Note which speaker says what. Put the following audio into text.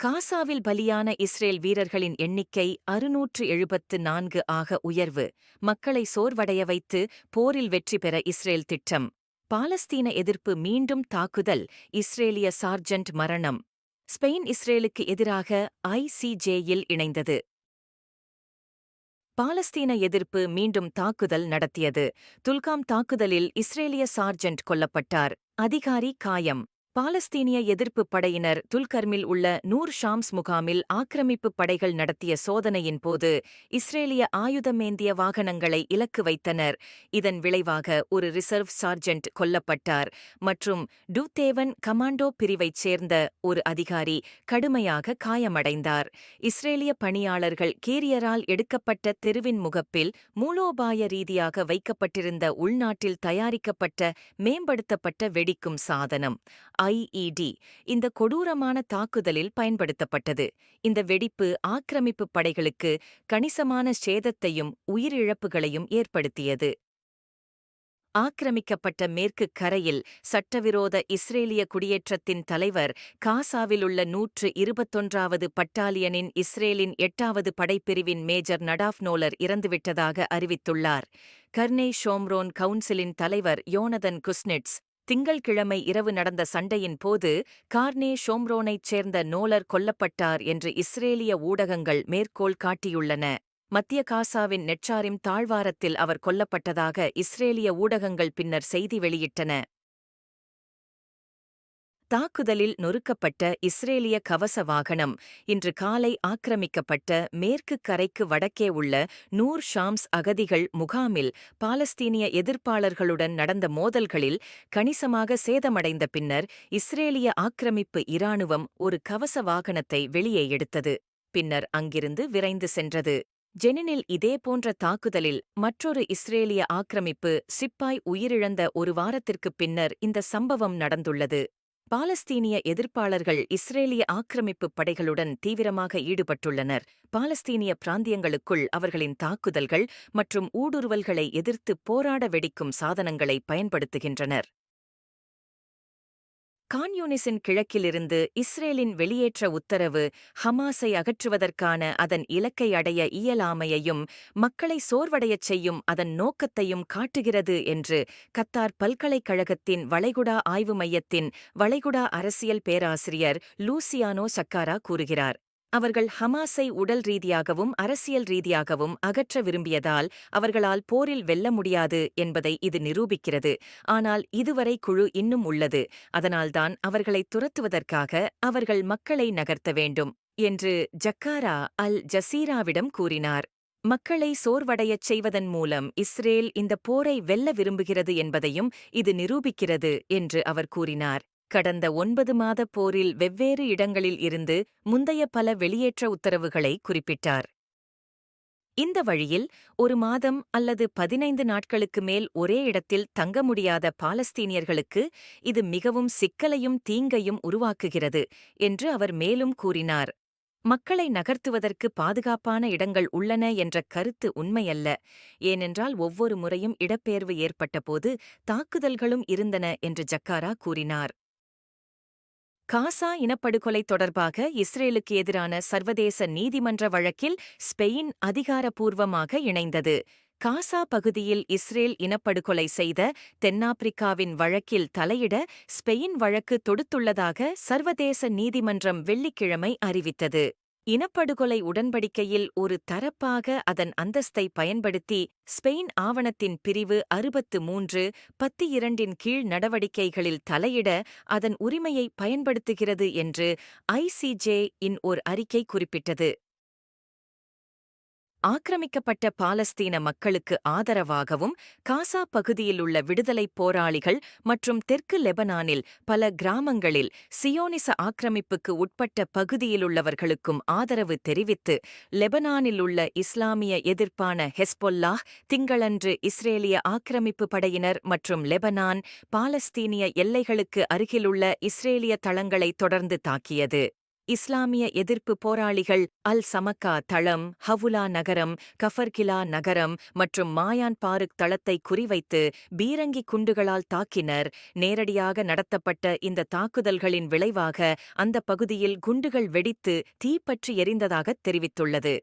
Speaker 1: காசாவில் பலியான இஸ்ரேல் வீரர்களின் எண்ணிக்கை 674 ஆக உயர்வு. மக்களை சோர்வடைய வைத்து போரில் வெற்றி பெற இஸ்ரேல் திட்டம். பாலஸ்தீன எதிர்ப்பு மீண்டும் தாக்குதல். இஸ்ரேலிய சார்ஜென்ட் மரணம். ஸ்பெயின் இஸ்ரேலுக்கு எதிராக ICJயில் இணைந்தது. பாலஸ்தீன எதிர்ப்பு மீண்டும் தாக்குதல் நடத்தியது. துல்காம் தாக்குதலில் இஸ்ரேலிய சார்ஜென்ட் கொல்லப்பட்டார். அதிகாரி காயம். பாலஸ்தீனிய எதிர்ப்புப் படையினர் துல்கர்மில் உள்ள நூர் ஷாம்ஸ் முகாமில் ஆக்கிரமிப்புப் படைகள் நடத்திய சோதனையின் போது இஸ்ரேலிய ஆயுதமேந்திய வாகனங்களை இலக்கு வைத்தனர். இதன் விளைவாக ஒரு ரிசர்வ் சார்ஜென்ட் கொல்லப்பட்டார் மற்றும் டூத்தேவன் கமாண்டோ பிரிவைச் சேர்ந்த ஒரு அதிகாரி கடுமையாக காயமடைந்தார். இஸ்ரேலிய பணியாளர்கள் கேரியரால் எடுக்கப்பட்ட தெருவின் முகப்பில் மூலோபாய ரீதியாக வைக்கப்பட்டிருந்த உள்நாட்டில் தயாரிக்கப்பட்ட மேம்படுத்தப்பட்ட வெடிக்கும் சாதனம் IED இந்த கொடூரமான தாக்குதலில் பயன்படுத்தப்பட்டது. இந்த வெடிப்பு ஆக்கிரமிப்புப் படைகளுக்கு கணிசமான சேதத்தையும் உயிரிழப்புகளையும் ஏற்படுத்தியது. ஆக்கிரமிக்கப்பட்ட மேற்குக் கரையில் சட்டவிரோத இஸ்ரேலிய குடியேற்றத்தின் தலைவர் காசாவிலுள்ள 121வது பட்டாலியனின் இஸ்ரேலின் 8வது படைப்பிரிவின் மேஜர் நடாஃப் நோலர் இறந்துவிட்டதாக அறிவித்துள்ளார். கர்னே ஷோம்ரோன் கவுன்சிலின் தலைவர் யோனதன் குஸ்னெட்ஸ் திங்கள்கிழமை இரவு நடந்த சண்டையின் போது கார்னே ஷோம்ரோனைச் சேர்ந்த நோலர் கொல்லப்பட்டார் என்று இஸ்ரேலிய ஊடகங்கள் மேற்கோள் காட்டியுள்ளன. மத்திய காசாவின் நெட்சாரிம் தாழ்வாரத்தில் அவர் கொல்லப்பட்டதாக இஸ்ரேலிய ஊடகங்கள் பின்னர் செய்தி வெளியிட்டன. தாக்குதலில் நொறுக்கப்பட்ட இஸ்ரேலிய கவச வாகனம் இன்று காலை ஆக்கிரமிக்கப்பட்ட மேற்குக் கரைக்கு வடக்கே உள்ள நூர் ஷாம்ஸ் அகதிகள் முகாமில் பாலஸ்தீனிய எதிர்ப்பாளர்களுடன் நடந்த மோதல்களில் கணிசமாக சேதமடைந்த பின்னர் இஸ்ரேலிய ஆக்கிரமிப்பு இராணுவம் ஒரு கவச வாகனத்தை வெளியே எடுத்தது. பின்னர் அங்கிருந்து விரைந்து சென்றது. ஜெனினில் இதேபோன்ற தாக்குதலில் மற்றொரு இஸ்ரேலிய ஆக்கிரமிப்பு சிப்பாய் உயிரிழந்த ஒரு வாரத்திற்குப் பின்னர் இந்த சம்பவம் நடந்துள்ளது. பாலஸ்தீனிய எதிர்ப்பாளர்கள் இஸ்ரேலிய ஆக்கிரமிப்புப் படைகளுடன் தீவிரமாக ஈடுபட்டுள்ளனர். பாலஸ்தீனிய பிராந்தியங்களுக்குள் அவர்களின் தாக்குதல்கள் மற்றும் ஊடுருவல்களை எதிர்த்து போராட வெடிக்கும் சாதனங்களை பயன்படுத்துகின்றனர். கான்யூனிஸின் கிழக்கிலிருந்து இஸ்ரேலின் வெளியேற்ற உத்தரவு ஹமாஸை அகற்றுவதற்கான அதன் இலக்கை அடைய இயலாமையையும் மக்களை சோர்வடையச் செய்யும் அதன் நோக்கத்தையும் காட்டுகிறது என்று கத்தார் பல்கலைக்கழகத்தின் வளைகுடா ஆய்வு மையத்தின் வளைகுடா அரசியல் பேராசிரியர் லூசியானோ சக்காரா கூறுகிறார். அவர்கள் ஹமாஸை உடல் ரீதியாகவும் அரசியல் ரீதியாகவும் அகற்ற விரும்பியதால் அவர்களால் போரில் வெல்ல முடியாது என்பதை இது நிரூபிக்கிறது. ஆனால் இதுவரை குழு இன்னும் உள்ளது. அதனால்தான் அவர்களை துரத்துவதற்காக அவர்கள் மக்களை நகர்த்த வேண்டும் என்று ஜக்காரா அல் ஜசீராவிடம் கூறினார். மக்களை சோர்வடையச் செய்வதன் மூலம் இஸ்ரேல் இந்த போரை வெல்ல விரும்புகிறது என்பதையும் இது நிரூபிக்கிறது என்று அவர் கூறினார். கடந்த 9 மாத போரில் வெவ்வேறு இடங்களில் இருந்து முந்தைய பல வெளியேற்ற உத்தரவுகளை குறிப்பிட்டார். இந்த வழியில் 1 மாதம் அல்லது 15 நாட்களுக்கு மேல் ஒரே இடத்தில் தங்க முடியாத பாலஸ்தீனியர்களுக்கு இது மிகவும் சிக்கலையும் தீங்கையும் உருவாக்குகிறது என்று அவர் மேலும் கூறினார். மக்களை நகர்த்துவதற்கு பாதுகாப்பான இடங்கள் உள்ளன என்ற கருத்து உண்மையல்ல. ஏனென்றால் ஒவ்வொரு முறையும் இடப்பெயர்வு ஏற்பட்டபோது தாக்குதல்களும் இருந்தன என்று ஜக்காரா கூறினார். காசா இனப்படுகொலை தொடர்பாக இஸ்ரேலுக்கு எதிரான சர்வதேச நீதிமன்ற வழக்கில் ஸ்பெயின் அதிகாரப்பூர்வமாக இணைந்தது. காசா பகுதியில் இஸ்ரேல் இனப்படுகொலை செய்த தென்னாப்பிரிக்காவின் வழக்கில் தலையிட ஸ்பெயின் வழக்கு தொடுத்துள்ளதாக சர்வதேச நீதிமன்றம் வெள்ளிக்கிழமை அறிவித்தது. இனப்படுகொலை உடன்படிக்கையில் ஒரு தரப்பாக அதன் அந்தஸ்தை பயன்படுத்தி ஸ்பெயின் ஆவணத்தின் பிரிவு 63(12) கீழ் நடவடிக்கைகளில் தலையிட அதன் உரிமையை பயன்படுத்துகிறது என்று ICJ-இன் ஓர் அறிக்கை குறிப்பிட்டது. ஆக்கிரமிக்கப்பட்ட பாலஸ்தீன மக்களுக்கு ஆதரவாகவும் காசா பகுதியில் உள்ள விடுதலைப் போராளிகள் மற்றும் தெற்கு லெபனானில் பல கிராமங்களில் சியோனிச ஆக்கிரமிப்புக்கு உட்பட்ட பகுதியிலுள்ளவர்களுக்கும் ஆதரவு தெரிவித்து லெபனானில் உள்ள இஸ்லாமிய எதிர்ப்பான ஹெஸ்பொல்லாஹ் திங்களன்று இஸ்ரேலிய ஆக்கிரமிப்பு படையினர் மற்றும் லெபனான் பாலஸ்தீனிய எல்லைகளுக்கு அருகிலுள்ள இஸ்ரேலிய தளங்களை தொடர்ந்து தாக்கியது. இஸ்லாமிய எதிர்ப்பு போராளிகள் அல் சமக்கா தளம், ஹவுலா நகரம், கஃபர்கிலா நகரம் மற்றும் மாயான் பாருக் தளத்தை குறிவைத்து பீரங்கி குண்டுகளால் தாக்கினர். நேரடியாக நடத்தப்பட்ட இந்த தாக்குதல்களின் விளைவாக அந்த பகுதியில் குண்டுகள் வெடித்து தீப்பற்றி எரிந்ததாக தெரிவித்துள்ளது.